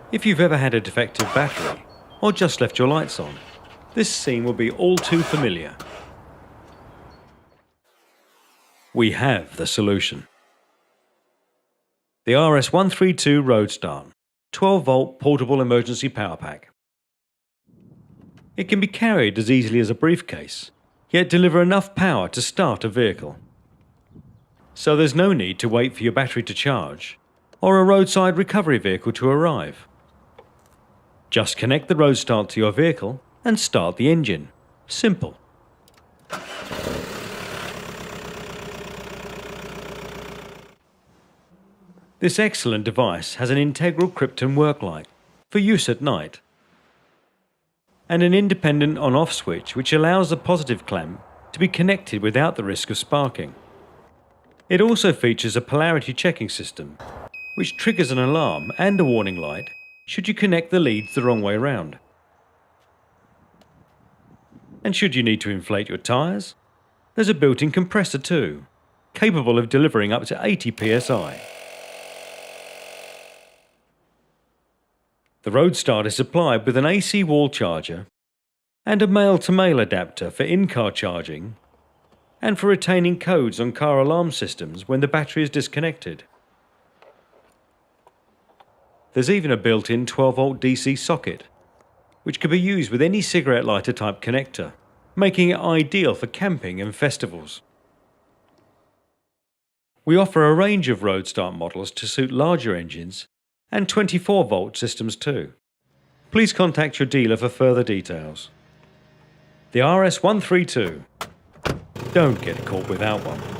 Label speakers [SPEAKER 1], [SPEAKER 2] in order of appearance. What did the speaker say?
[SPEAKER 1] If you've ever had a defective battery, or just left your lights on, this scene will be all too familiar. We have the solution. The RS132 RoadStart 12V portable emergency power pack. It can be carried as easily as a briefcase, yet deliver enough power to start a vehicle. So there's no need to wait for your battery to charge, or a roadside recovery vehicle to arrive. Just connect the RoadStart to your vehicle and start the engine. Simple. This excellent device has an integral Krypton worklight for use at night, and an independent on-off switch which allows the positive clamp to be connected without the risk of sparking. It also features a polarity checking system, which triggers an alarm and a warning light should you connect the leads the wrong way round. And should you need to inflate your tyres, there's a built-in compressor too, capable of delivering up to 80 psi. The RoadStart is supplied with an AC wall charger and a male-to-male adapter for in-car charging and for retaining codes on car alarm systems when the battery is disconnected. There's even a built-in 12V DC socket, which can be used with any cigarette lighter type connector, making it ideal for camping and festivals. We offer a range of RoadStart models to suit larger engines and 24V systems too. Please contact your dealer for further details. The RS132. Don't get caught without one.